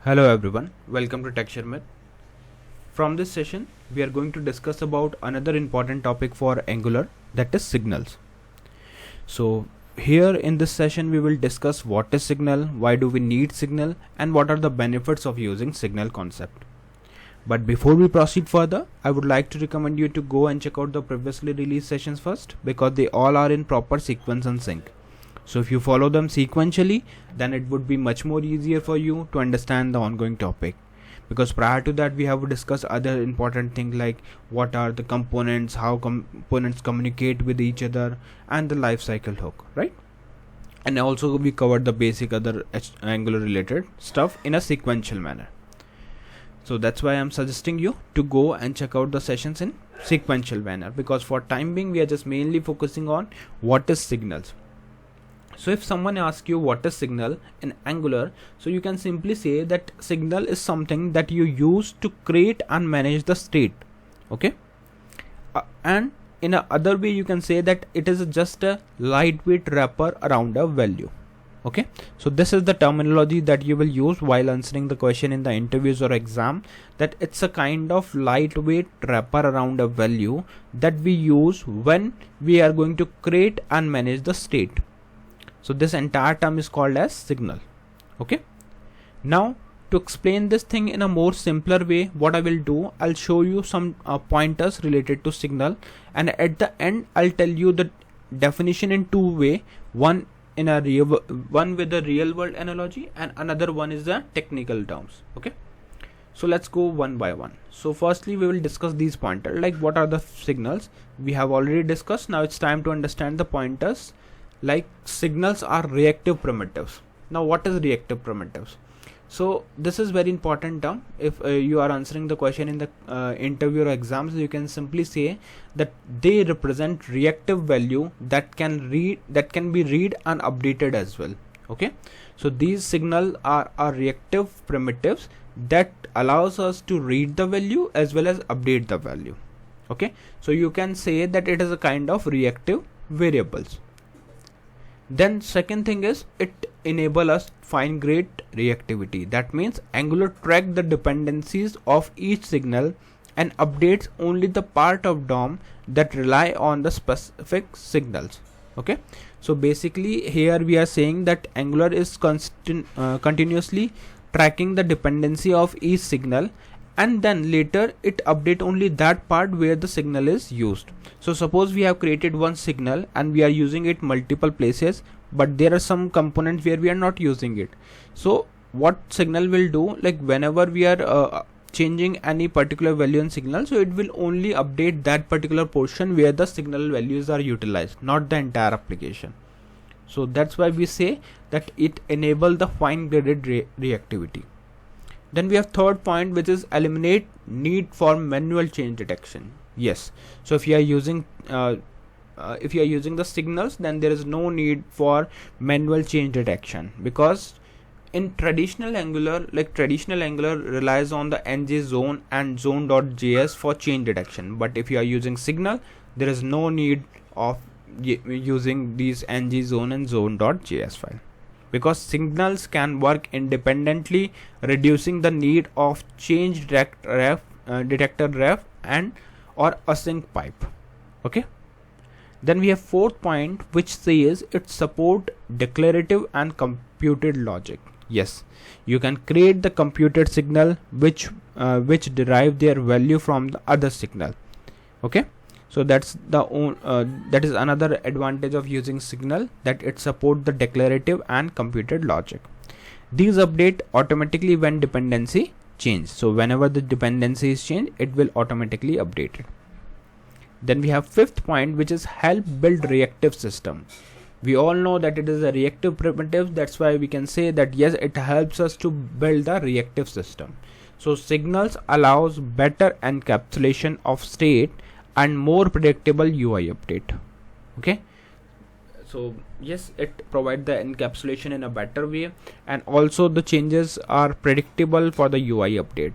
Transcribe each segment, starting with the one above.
Hello everyone, welcome to Sharmit. From this session, we are going to discuss about another important topic for Angular, that is signals. So here in this session we will discuss what is signal, why do we need signal, and what are the benefits of using signal concept. But before we proceed further, I would like to recommend you to go and check out the previously released sessions first, because they all are in proper sequence and sync. So if you follow them sequentially, then it would be much more easier for you to understand the ongoing topic. Because prior to that, we have discussed other important things like what are the components, how components communicate with each other, and the lifecycle hook, right? And also we covered the basic other Angular related stuff in a sequential manner. So that's why I'm suggesting you to go and check out the sessions in sequential manner, because for time being we are just mainly focusing on what is signals. So if someone asks you what is signal in Angular, so you can simply say that signal is something that you use to create and manage the state. Okay, and in a other way you can say that it is just a lightweight wrapper around a value. Okay, so this is the terminology that you will use while answering the question in the interviews or exam, that it's a kind of lightweight wrapper around a value that we use when we are going to create and manage the state. So this entire term is called as signal. Okay, now to explain this thing in a more simpler way, what I will do, I'll show you some pointers related to signal, and at the end I'll tell you the definition in two way, one with a real world analogy and another one is the technical terms. Okay, so let's go one by one. So firstly we will discuss these pointers, like what are the signals we have already discussed. Now it's time to understand the pointers. Like signals are reactive primitives. Now what is reactive primitives? So this is very important term. If you are answering the question in the interview or exams, you can simply say that they represent reactive value that can be read and updated as well. Okay, so these signals are reactive primitives that allows us to read the value as well as update the value. Okay, so you can say that it is a kind of reactive variables. Then second thing is it enable us fine grained reactivity. That means Angular track the dependencies of each signal and updates only the part of DOM that rely on the specific signals. Okay, so basically here we are saying that Angular is continuously tracking the dependency of each signal, and then later it update only that part where the signal is used. So suppose we have created one signal and we are using it multiple places, but there are some components where we are not using it. So what signal will do, like whenever we are changing any particular value in signal, so it will only update that particular portion where the signal values are utilized, not the entire application. So that's why we say that it enables the fine grained reactivity. Then we have third point, which is eliminate need for manual change detection. Yes, so if you are using the signals, then there is no need for manual change detection, because in traditional Angular relies on the ng zone and zone.js for change detection. But if you are using signal, there is no need of using these ng zone and zone.js file, because signals can work independently, reducing the need of change detector ref and or async pipe. Okay, then we have fourth point, which says it support declarative and computed logic. Yes, you can create the computed signal which derive their value from the other signal. Okay, so that is another advantage of using signal, that it support the declarative and computed logic. These update automatically when dependency change. So whenever the dependency is changed, it will automatically update it. Then we have fifth point, which is help build reactive system. We all know that it is a reactive primitive. That's why we can say that yes, it helps us to build the reactive system. So signals allows better encapsulation of state and more predictable UI update. Okay, so yes, it provides the encapsulation in a better way, and also the changes are predictable for the UI update,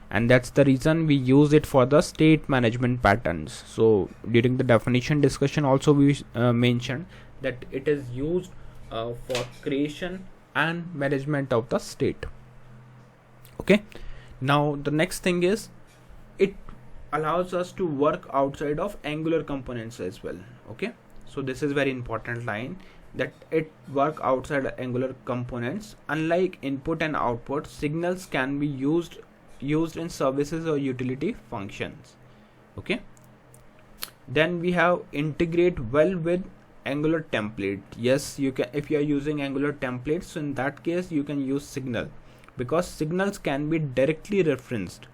and that's the reason we use it for the state management patterns. So during the definition discussion also we mentioned that it is used for creation and management of the state. Okay, now the next thing is it allows us to work outside of Angular components as well. Okay, so this is very important line, that it work outside Angular components. Unlike input and output, signals can be used in services or utility functions. Okay, then we have integrate well with Angular template. Yes, you can, if you are using Angular templates, so in that case you can use signal, because signals can be directly referenced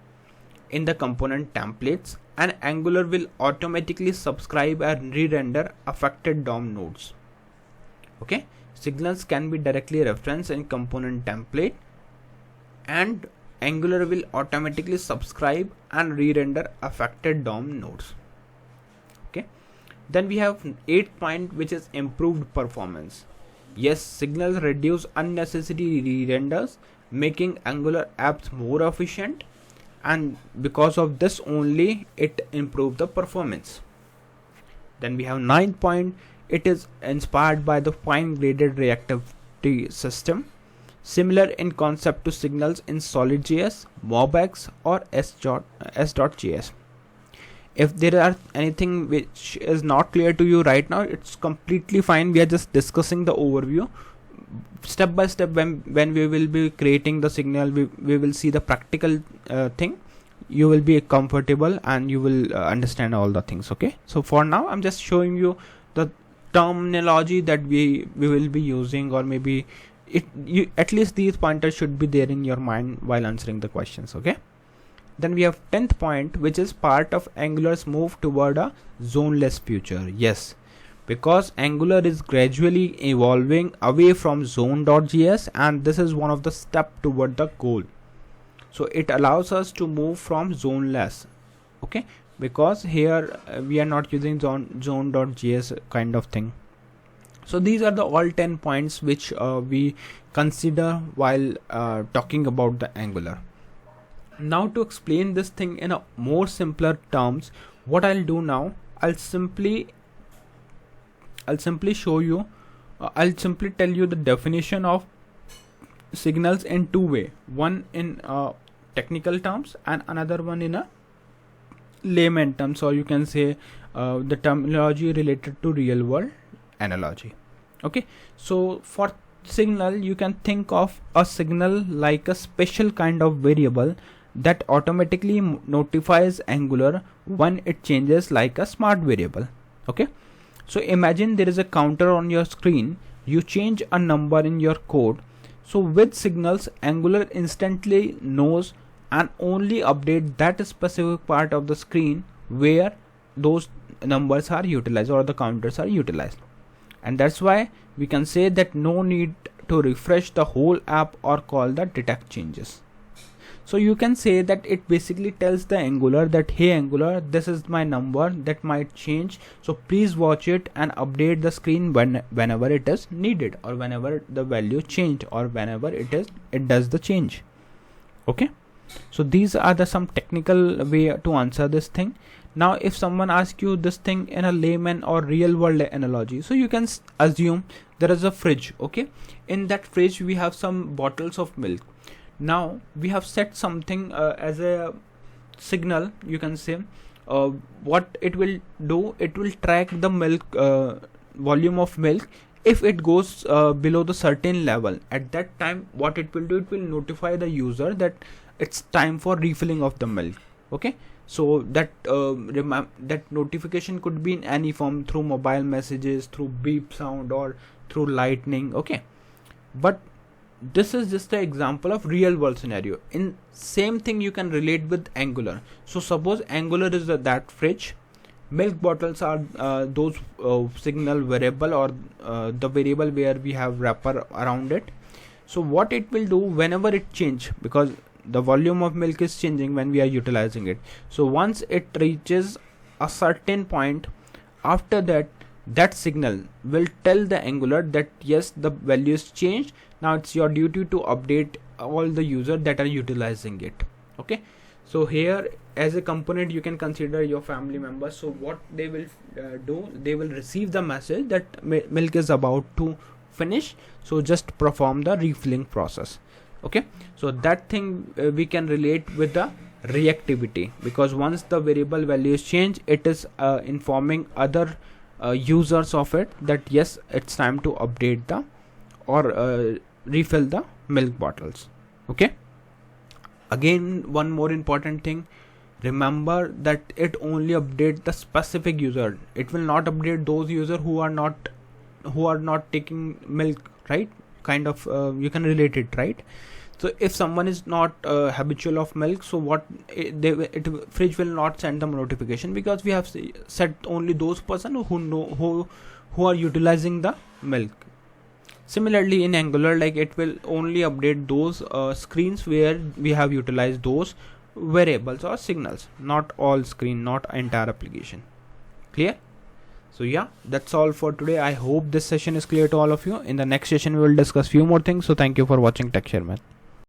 in the component templates, and Angular will automatically subscribe and re-render affected DOM nodes. Okay, signals can be directly referenced in component template, and Angular will automatically subscribe and re-render affected DOM nodes. Okay, then we have 8th point, which is improved performance. Yes, signals reduce unnecessary re-renders, making Angular apps more efficient, and because of this only it improves the performance. Then we have 9th point, it is inspired by the fine graded reactivity system, similar in concept to signals in SolidJS, MobX or S.js. If there are anything which is not clear to you right now, it's completely fine. We are just discussing the overview. Step by step, when we will be creating the signal, we will see the practical thing. You will be comfortable and you will understand all the things. Okay, so for now I'm just showing you the terminology that we will be using, or maybe at least these pointers should be there in your mind while answering the questions. Okay, then we have 10th point, which is part of Angular's move toward a zoneless future. Yes, because Angular is gradually evolving away from zone.js, and this is one of the steps toward the goal. So it allows us to move from zoneless. Okay, because here we are not using zone.js kind of thing. So these are the all 10 points which we consider while talking about the Angular. Now to explain this thing in a more simpler terms, what I'll do now, I'll simply show you, I'll simply tell you the definition of signals in two way, one in technical terms and another one in a layman terms, or you can say the terminology related to real world analogy. Okay, so for signal, you can think of a signal like a special kind of variable that automatically notifies Angular when it changes, like a smart variable. Okay, so imagine there is a counter on your screen, you change a number in your code. So with signals, Angular instantly knows and only update that specific part of the screen where those numbers are utilized or the counters are utilized. And that's why we can say that no need to refresh the whole app or call the detect changes. So you can say that it basically tells the Angular that, hey Angular, this is my number that might change, so please watch it and update the screen whenever it is needed, or whenever the value changed, or whenever it does the change. Okay, so these are the some technical way to answer this thing. Now if someone asks you this thing in a layman or real world analogy, so you can assume there is a fridge. Okay, in that fridge we have some bottles of milk. Now we have set something as a signal, you can say. What it will do, it will track the milk volume of milk. If it goes below the certain level, at that time what it will do, it will notify the user that it's time for refilling of the milk. Okay, so that that notification could be in any form, through mobile messages, through beep sound, or through lightning. Okay, but this is just an example of real world scenario. In same thing you can relate with Angular. So suppose Angular is that fridge, milk bottles are those signal variable, or the variable where we have wrapper around it. So what it will do, whenever it change, because the volume of milk is changing when we are utilizing it, so once it reaches a certain point, after that signal will tell the Angular that yes, the value is changed. Now it's your duty to update all the users that are utilizing it. Okay, so here as a component you can consider your family members. So what they will do, they will receive the message that milk is about to finish, so just perform the refilling process. Okay, so that thing we can relate with the reactivity, because once the variable values change, it is informing other users of it that yes, it's time to update the or refill the milk bottles. Okay, again, one more important thing, remember that it only updates the specific user. It will not update those users who are not taking milk, right? Kind of you can relate it, right? So if someone is not habitual of milk, so what fridge will not send them notification, because we have set only those person who are utilizing the milk. Similarly in Angular, like it will only update those screens where we have utilized those variables or signals, not all screen, not entire application. Clear? So yeah, that's all for today. I hope this session is clear to all of you. In the next session we will discuss few more things. So thank you for watching Tech Sharmit.